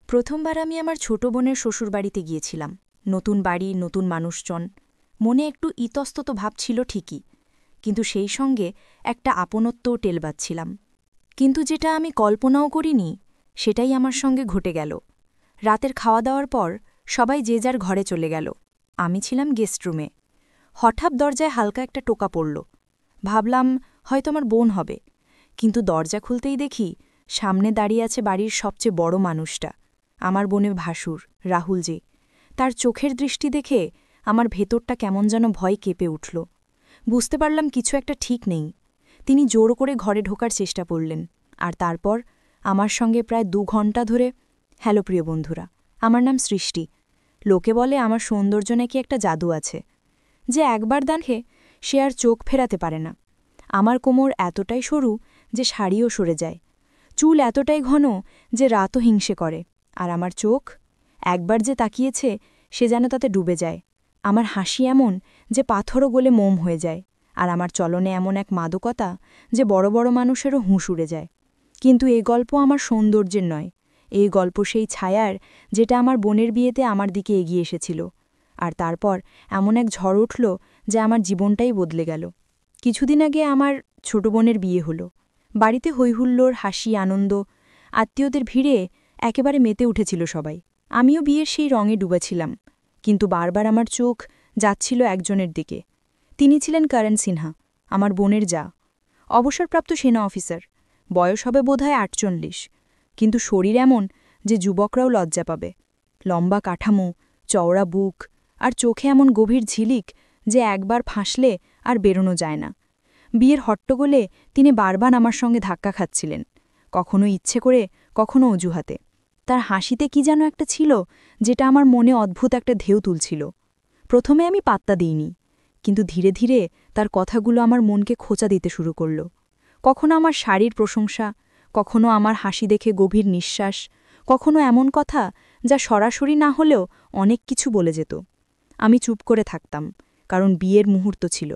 প্রথমবার আমি আমার ছোট বোনের শ্বশুরবাড়িতে গিয়েছিলাম। নতুন বাড়ি, নতুন মানুষজন। মনে একটু ইতস্তত ভাব ছিল ঠিকই, কিন্তু সেই সঙ্গে একটা আপনত্বও টের পাচ্ছিলাম। কিন্তু যেটা আমি কল্পনাও করিনি, সেটাই আমার সঙ্গে ঘটে গেল। রাতের খাওয়া দাওয়ার পর সবাই যে যার ঘরে চলে গেল। আমি ছিলাম গেস্ট রুমে। হঠাৎ দরজায় হালকা একটা টোকা পড়ল। ভাবলাম হয়তো আমার বোন হবে, কিন্তু দরজা খুলতেই দেখি সামনে দাঁড়িয়ে আছে বাড়ির সবচেয়ে বড় মানুষটা, আমার বোনের ভাসুর রাহুলজি। তার চোখের দৃষ্টি দেখে আমার ভেতরটা কেমন যেন ভয় কেঁপে উঠল। বুঝতে পারলাম কিছু একটা ঠিক নেই। তিনি জোর করে ঘরে ঢোকার চেষ্টা করলেন, আর তারপর আমার সঙ্গে প্রায় 2 ঘণ্টা ধরে। হ্যালো প্রিয় বন্ধুরা, আমার নাম সৃষ্টি। লোকে বলে আমার সৌন্দর্য নাকি একটা জাদু আছে, যে একবার দেখে সে আর চোখ ফেরাতে পারে না। আমার কোমর এতটাই সরু যে শাড়িও সরে যায়, চুল এতটাই ঘন যে রাতও হিংসে করে, আর আমার চোখ একবার যে তাকিয়েছে সে যেন তাতে ডুবে যায়। আমার হাসি এমন যে পাথরও গলে মোম হয়ে যায়, আর আমার চলনে এমন এক মাদকতা যে বড় বড় মানুষেরও হুঁশ উড়ে যায়। কিন্তু এই গল্প আমার সৌন্দর্যের নয়, এই গল্প সেই ছায়ার, যেটা আমার বোনের বিয়েতে আমার দিকে এগিয়ে এসেছিল। আর তারপর এমন এক ঝড় উঠল যে আমার জীবনটাই বদলে গেল। কিছুদিন আগে আমার ছোট বোনের বিয়ে হলো। বাড়িতে হৈহুল্লোড়, হাসি, আনন্দ, আত্মীয়দের ভিড়ে একেবারে মেতে উঠেছিল সবাই। আমিও বিয়ের সেই রঙে ডুবেছিলাম, কিন্তু বারবার আমার চোখ যাচ্ছিল একজনের দিকে। তিনি ছিলেন করণ সিনহা, আমার বোনের জা। অবসরপ্রাপ্ত সেনা অফিসার। বয়স হবে বোধহয় 48, কিন্তু শরীর এমন যে যুবকরাও লজ্জা পাবে। লম্বা কাঠামো, চওড়া বুক, আর চোখে এমন গভীর ঝিলিক যে একবার ফাঁসলে আর বেরোনো যায় না। বিয়ের হট্টগোলে তিনি বারবার আমার সঙ্গে ধাক্কা খাচ্ছিলেন, কখনো ইচ্ছে করে, কখনো অজুহাতে। তার হাসিতে কি যেন একটা ছিল যেটা আমার মনে অদ্ভুত একটা ঢেউ তুলছিল। প্রথমে আমি পাত্তা দিইনি, কিন্তু ধীরে ধীরে তার কথাগুলো আমার মনকে খোঁচা দিতে শুরু করল। কখনো আমার শাড়ির প্রশংসা, কখনো আমার হাসি দেখে গভীর নিঃশ্বাস, কখনো এমন কথা যা সরাসরি না হলেও অনেক কিছু বলে যেত। আমি চুপ করে থাকতাম, কারণ বিয়ের মুহূর্ত ছিল,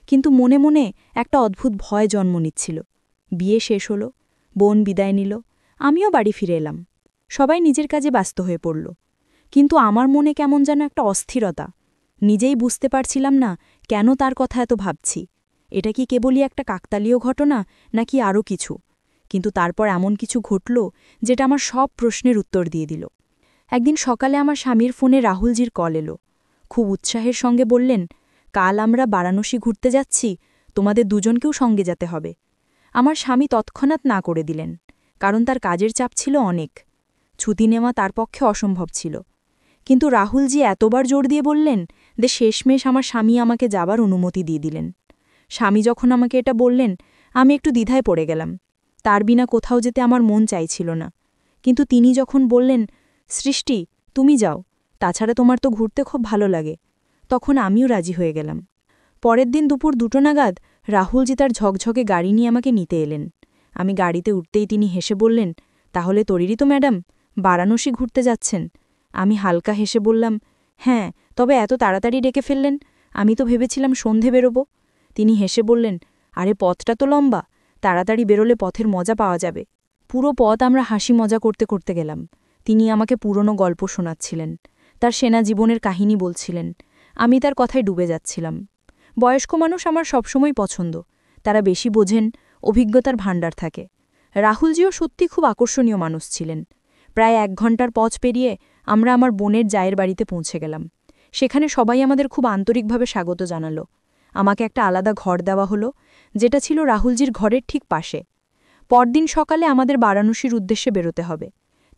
কিন্তু মনে মনে একটা অদ্ভুত ভয় জন্ম নিচ্ছিল। বিয়ে শেষ হলো, বোন বিদায় নিল, আমিও বাড়ি ফিরে এলাম। সবাই নিজের কাজে ব্যস্ত হয়ে পড়ল, কিন্তু আমার মনে কেমন যেন একটা অস্থিরতা। নিজেই বুঝতে পারছিলাম না কেন তার কথা এত ভাবছি। এটা কি কেবলই একটা কাকতালীয় ঘটনা, নাকি আরও কিছু? কিন্তু তারপর এমন কিছু ঘটল যেটা আমার সব প্রশ্নের উত্তর দিয়ে দিল। একদিন সকালে আমার স্বামীর ফোনে রাহুলজির কল এলো। খুব উৎসাহের সঙ্গে বললেন, কাল আমরা বারাণসী ঘুরতে যাচ্ছি, তোমাদের দুজনকেও সঙ্গে যেতে হবে। আমার স্বামী তৎক্ষণাৎ না করে দিলেন, কারণ তার কাজের চাপ ছিল অনেক। ছুটি নেওয়া তার পক্ষে অসম্ভব ছিল। কিন্তু রাহুলজি এতবার জোর দিয়ে বললেন যে শেষমেশ আমার স্বামী আমাকে যাবার অনুমতি দিয়ে দিলেন। স্বামী যখন আমাকে এটা বললেন, আমি একটু দ্বিধায় পড়ে গেলাম। তার বিনা কোথাও যেতে আমার মন চাইছিল না। কিন্তু তিনি যখন বললেন, সৃষ্টি তুমি যাও, তাছাড়া তোমার তো ঘুরতে খুব ভালো লাগে, তখন আমিও রাজি হয়ে গেলাম। পরের দিন দুপুর 2টো নাগাদ রাহুলজি তার ঝকঝকে গাড়ি নিয়ে আমাকে নিতে এলেন। আমি গাড়িতে উঠতেই তিনি হেসে বললেন, তাহলে তৈরি তো ম্যাডাম, বারাণসী ঘুরতে যাচ্ছেন? আমি হালকা হেসে বললাম, হ্যাঁ, তবে এত তাড়াতাড়ি ডেকে ফেললেন, আমি তো ভেবেছিলাম সন্ধে বেরোব। তিনি হেসে বললেন, আরে পথটা তো লম্বা, তাড়াতাড়ি বেরোলে পথের মজা পাওয়া যাবে। পুরো পথ আমরা হাসি মজা করতে করতে গেলাম। তিনি আমাকে পুরনো গল্প শোনাচ্ছিলেন, তার সেনা জীবনের কাহিনী বলছিলেন। আমি তার কথায় ডুবে যাচ্ছিলাম। বয়স্ক মানুষ আমার সবসময় পছন্দ, তারা বেশি বোঝেন, অভিজ্ঞতার ভাণ্ডার থাকে। রাহুলজিও সত্যি খুব আকর্ষণীয় মানুষ ছিলেন। প্রায় 1 ঘণ্টার পথ পেরিয়ে আমরা আমার বোনের জায়ের বাড়িতে পৌঁছে গেলাম। সেখানে সবাই আমাদের খুব আন্তরিকভাবে স্বাগত জানালো। আমাকে একটা আলাদা ঘর দেওয়া হলো, যেটা ছিল রাহুলজির ঘরের ঠিক পাশে। পরদিন সকালে আমাদের বারাণসীর উদ্দেশ্যে বেরোতে হবে,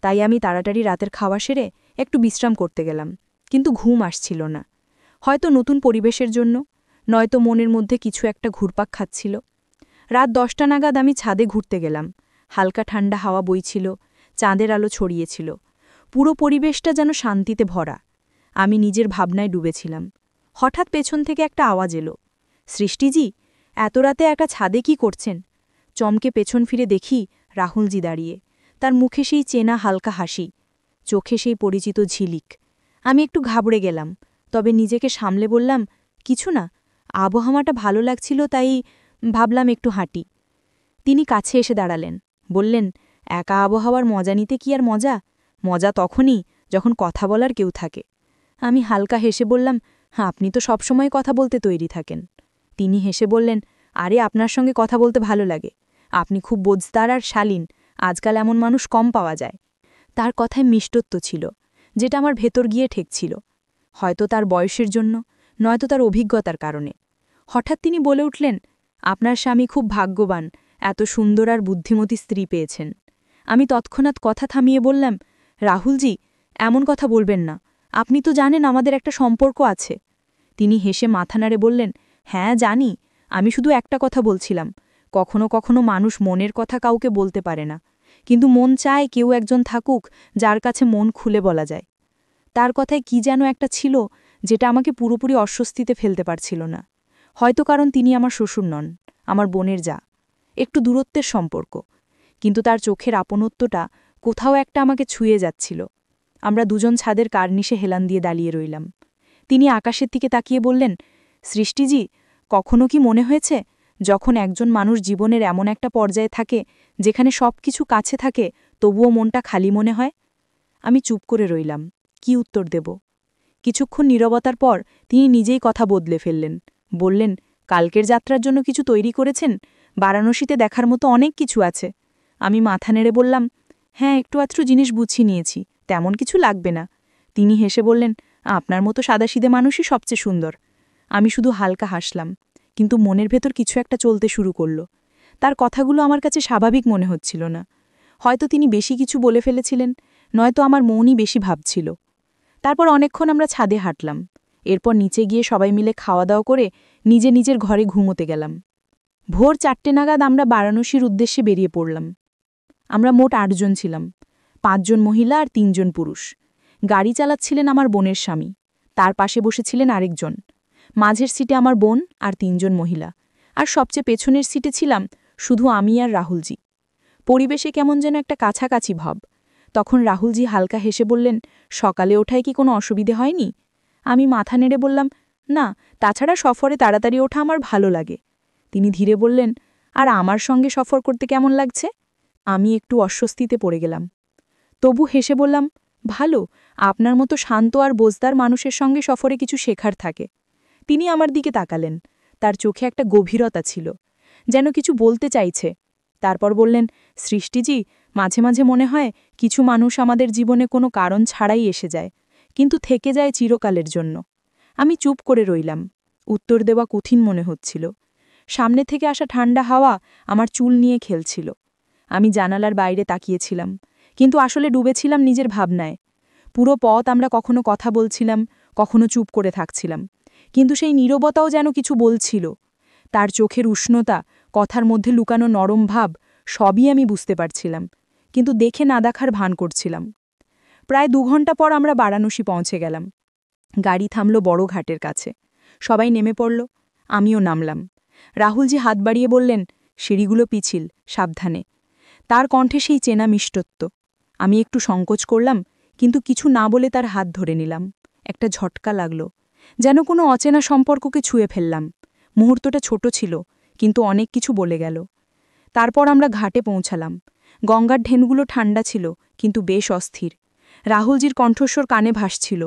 তাই আমি তাড়াতাড়ি রাতের খাওয়া সেরে একটু বিশ্রাম করতে গেলাম, কিন্তু ঘুম আসছিল না। হয়তো নতুন পরিবেশের জন্য, নয়তো মনের মধ্যে কিছু একটা ঘুরপাক খাচ্ছিল। রাত 10টা নাগাদ আমি ছাদে ঘুরতে গেলাম। হালকা ঠান্ডা হাওয়া বইছিল, চাঁদের আলো ছড়িয়েছিল। পুরো পরিবেশটা যেন শান্তিতে ভরা। আমি নিজের ভাবনায় ডুবেছিলাম। হঠাৎ পেছন থেকে একটা আওয়াজ এলো, সৃষ্টিজি, এত রাতে একা ছাদে কি করছেন? চমকে পেছন ফিরে দেখি রাহুলজি দাঁড়িয়ে, তার মুখে সেই চেনা হালকা হাসি, চোখে সেই পরিচিত ঝিলিক। আমি একটু ঘাবড়ে গেলাম, তবে নিজেকে সামলে বললাম, কিছু না, আবহাওয়াটা ভালো লাগছিল তাই ভাবলাম একটু হাঁটি। তিনি কাছে এসে দাঁড়ালেন, বললেন, একা আবহাওয়ার মজা নিতে কি আর মজা? মজা তখনই যখন কথা বলার কেউ থাকে। আমি হালকা হেসে বললাম, হ্যাঁ, আপনি তো সবসময় কথা বলতে তৈরি থাকেন। তিনি হেসে বললেন, আরে আপনার সঙ্গে কথা বলতে ভালো লাগে, আপনি খুব বোঝদার আর শালীন, আজকাল এমন মানুষ কম পাওয়া যায়। তার কথায় মিষ্টত্ব ছিল, যেটা আমার ভেতর গিয়ে ঠেকছিল। হয়তো তার বয়সের জন্য, নয়তো তার অভিজ্ঞতার কারণে। হঠাৎ তিনি বলে উঠলেন, আপনার স্বামী খুব ভাগ্যবান, এত সুন্দর আর বুদ্ধিমতী স্ত্রী পেয়েছেন। আমি তৎক্ষণাৎ কথা থামিয়ে বললাম, রাহুলজি, এমন কথা বলবেন না, আপনি তো জানেন আমাদের একটা সম্পর্ক আছে। তিনি হেসে মাথা নাড়ে বললেন, হ্যাঁ জানি, আমি শুধু একটা কথা বলছিলাম, কখনো কখনো মানুষ মনের কথা কাউকে বলতে পারে না, কিন্তু মন চায় কেউ একজন থাকুক যার কাছে মন খুলে বলা যায়। তার কথায় কি যেন একটা ছিল, যেটা আমাকে পুরোপুরি অস্বস্তিতে ফেলতে পারছিল না। হয়তো কারণ তিনি আমার শ্বশুর নন, আমার বোনের যা, একটু দূরত্বের সম্পর্ক, কিন্তু তার চোখের আপনত্বটা কোথাও একটা আমাকে ছুঁয়ে যাচ্ছিল। আমরা দুজন ছাদের কার্নিশে হেলান দিয়ে দাঁড়িয়ে রইলাম। তিনি আকাশের দিকে তাকিয়ে বললেন, সৃষ্টিজি, কখনো কি মনে হয়েছে, যখন একজন মানুষ জীবনের এমন একটা পর্যায়ে থাকে যেখানে সব কিছু কাছে থাকে তবুও মনটা খালি মনে হয়? আমি চুপ করে রইলাম, কি উত্তর দেব। কিছুক্ষণ নীরবতার পর তিনি নিজেই কথা বদলে ফেললেন, বললেন, কালকের যাত্রার জন্য কিছু তৈরি করেছেন? বারাণসীতে দেখার মতো অনেক কিছু আছে। আমি মাথা নেড়ে বললাম, হ্যাঁ, একটু আধটু জিনিস বুঝিয়ে নিয়েছি, তেমন কিছু লাগবে না। তিনি হেসে বললেন, আপনার মতো সাদাসিধে মানুষই সবচেয়ে সুন্দর। আমি শুধু হালকা হাসলাম, কিন্তু মনের ভেতর কিছু একটা চলতে শুরু করল। তার কথাগুলো আমার কাছে স্বাভাবিক মনে হচ্ছিল না। হয়তো তিনি বেশি কিছু বলে ফেলেছিলেন, নয়তো আমার মনই বেশি ভাবছিল। তারপর অনেকক্ষণ আমরা ছাদে হাঁটলাম। এরপর নিচে গিয়ে সবাই মিলে খাওয়া দাওয়া করে নিজের ঘরে ঘুমোতে গেলাম। ভোর 4টে নাগাদ আমরা বারাণসীর উদ্দেশ্যে বেরিয়ে পড়লাম। আমরা মোট 8 জন ছিলাম, 5 জন মহিলা আর 3 জন পুরুষ। গাড়ি চালাচ্ছিলেন আমার বোনের স্বামী, তার পাশে বসেছিলেন আরেকজন। মাঝের সিটে আমার বোন আর 3 জন মহিলা, আর সবচেয়ে পেছনের সিটে ছিলাম শুধু আমি আর রাহুলজি। পরিবেশে কেমন যেন একটা কাছাকাছি ভাব। তখন রাহুলজি হালকা হেসে বললেন, সকালে ওঠায় কি কোনো অসুবিধে হয়নি? আমি মাথা নেড়ে বললাম, না, তাছাড়া সফরে তাড়াতাড়ি ওঠা আমার ভালো লাগে। তিনি ধীরে বললেন, আর আমার সঙ্গে সফর করতে কেমন লাগছে? আমি একটু অস্বস্তিতে পড়ে গেলাম। তবু হেসে বললাম, ভালো, আপনার মতো শান্ত আর বোঝদার মানুষের সঙ্গে সফরে কিছু শেখার থাকে। তিনি আমার দিকে তাকালেন, তার চোখে একটা গভীরতা ছিল, যেন কিছু বলতে চাইছে। তারপর বললেন, সৃষ্টিজি, মাঝে মাঝে মনে হয় কিছু মানুষ আমাদের জীবনে কোনো কারণ ছাড়াই এসে যায়, কিন্তু থেকে যায় চিরকালের জন্য। আমি চুপ করে রইলাম, উত্তর দেওয়া কঠিন মনে হচ্ছিল। সামনে থেকে আসা ঠান্ডা হাওয়া আমার চুল নিয়ে খেলছিল। আমি জানালার বাইরে তাকিয়েছিলাম, কিন্তু আসলে ডুবেছিলাম নিজের ভাবনায়। পুরো পথ আমরা কখনো কথা বলছিলাম, কখনো চুপ করে থাকছিলাম, কিন্তু সেই নীরবতাও যেন কিছু বলছিল। তার চোখের উষ্ণতা, কথার মধ্যে লুকানো নরম ভাব, সবই আমি বুঝতে পারছিলাম, কিন্তু দেখে না দেখার ভান করছিলাম। প্রায় 2 ঘন্টা পর আমরা বারাণসী পৌঁছে গেলাম। গাড়ি থামল বড় ঘাটের কাছে। সবাই নেমে পড়ল, আমিও নামলাম। রাহুলজি হাত বাড়িয়ে বললেন, সিঁড়িগুলো পিছিল, সাবধানে। তার কণ্ঠে সেই চেনা মিষ্টত্ব। আমি একটু সংকোচ করলাম, কিন্তু কিছু না বলে তার হাত ধরে নিলাম। একটা ঝটকা লাগল, যেন কোনো অচেনা সম্পর্ককে ছুঁয়ে ফেললাম। মুহূর্তটা ছোট ছিল, কিন্তু অনেক কিছু বলে গেল। তারপর আমরা ঘাটে পৌঁছালাম। গঙ্গার ঢেনুগুলো ঠান্ডা ছিল, কিন্তু বেশ অস্থির। রাহুলজির কণ্ঠস্বর কানে ভাসছিল,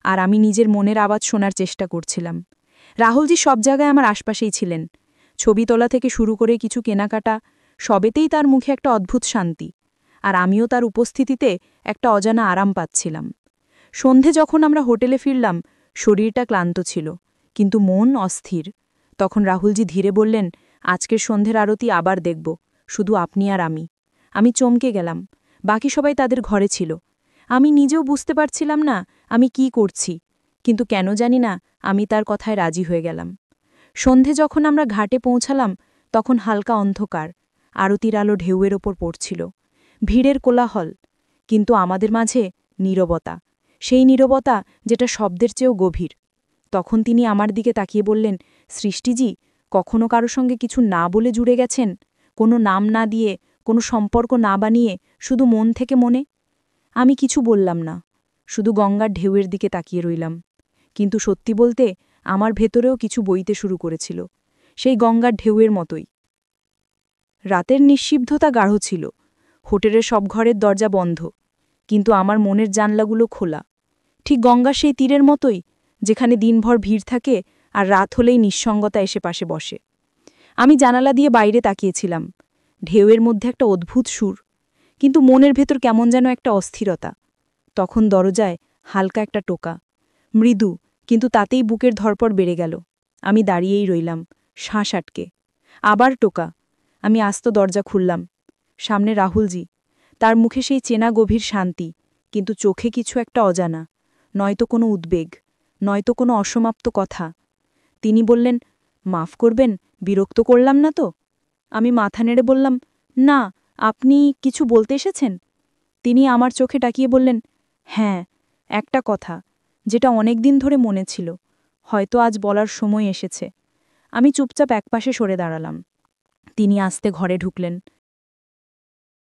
আর আমি নিজের মনের আওয়াজ শোনার চেষ্টা করছিলাম। রাহুলজি সব জায়গায় আমার আশপাশেই ছিলেন। ছবি তোলা থেকে শুরু করে কিছু কেনাকাটা, সবেতেই তার মুখে একটা অদ্ভুত শান্তি, আর আমিও তার উপস্থিতিতে একটা অজানা আরাম পাচ্ছিলাম। সন্ধে যখন আমরা হোটেলে ফিরলাম, শরীরটা ক্লান্ত ছিল, কিন্তু মন অস্থির। তখন রাহুলজি ধীরে বললেন, আজকের সন্ধ্যের আরতি আবার দেখব, শুধু আপনি আর আমি। আমি চমকে গেলাম, বাকি সবাই তাদের ঘরে ছিল। আমি নিজেও বুঝতে পারছিলাম না আমি কি করছি, কিন্তু কেন জানি না আমি তার কথায় রাজি হয়ে গেলাম। সন্ধে যখন আমরা ঘাটে পৌঁছালাম, তখন হালকা অন্ধকার, আরতির আলো ঢেউয়ের ওপর পড়ছিল। ভিড়ের কোলাহল, কিন্তু আমাদের মাঝে নীরবতা, সেই নীরবতা যেটা শব্দের চেয়েও গভীর। তখন তিনি আমার দিকে তাকিয়ে বললেন, সৃষ্টিজি, কখনো কারো সঙ্গে কিছু না বলে জুড়ে গেছেন, কোনো নাম না দিয়ে, কোনো সম্পর্ক না বানিয়ে, শুধু মন থেকে মনে? আমি কিছু বললাম না, শুধু গঙ্গার ঢেউয়ের দিকে তাকিয়ে রইলাম। কিন্তু সত্যি বলতে আমার ভেতরেও কিছু বইতে শুরু করেছিল, সেই গঙ্গার ঢেউয়ের মতোই। রাতের নিঃশব্দতা গাঢ় ছিল। হোটেলের সব ঘরের দরজা বন্ধ, কিন্তু আমার মনের জানলাগুলো খোলা, ঠিক গঙ্গার সেই তীরের মতোই, যেখানে দিনভর ভিড় থাকে আর রাত হলেই নিঃসঙ্গতা এসে পাশে বসে। আমি জানালা দিয়ে বাইরে তাকিয়েছিলাম, ঢেউয়ের মধ্যে একটা অদ্ভুত সুর, কিন্তু মনের ভেতর কেমন যেন একটা অস্থিরতা। তখন দরজায় হালকা একটা টোকা, মৃদু, কিন্তু তাতেই বুকের ধড়পড় বেড়ে গেল। আমি দাঁড়িয়েই রইলাম, শ্বাস আটকে। আবার টোকা। আমি আস্ত দরজা খুললাম। সামনে রাহুলজি, তার মুখে সেই চেনা গভীর শান্তি, কিন্তু চোখে কিছু একটা অজানা, নয়তো কোনো উদ্বেগ, নয়তো কোনো অসমাপ্ত কথা। তিনি বললেন, মাফ করবেন, বিরক্ত করলাম না তো? আমি মাথা নেড়ে বললাম, না, আপনি কিছু বলতে এসেছেন? তিনি আমার চোখে তাকিয়ে বললেন, হ্যাঁ, একটা কথা, যেটা অনেক দিন ধরে মনে ছিল, হয়তো আজ বলার সময় এসেছে। আমি চুপচাপ একপাশে সরে দাঁড়ালাম। তিনি আস্তে ঘরে ঢুকলেন,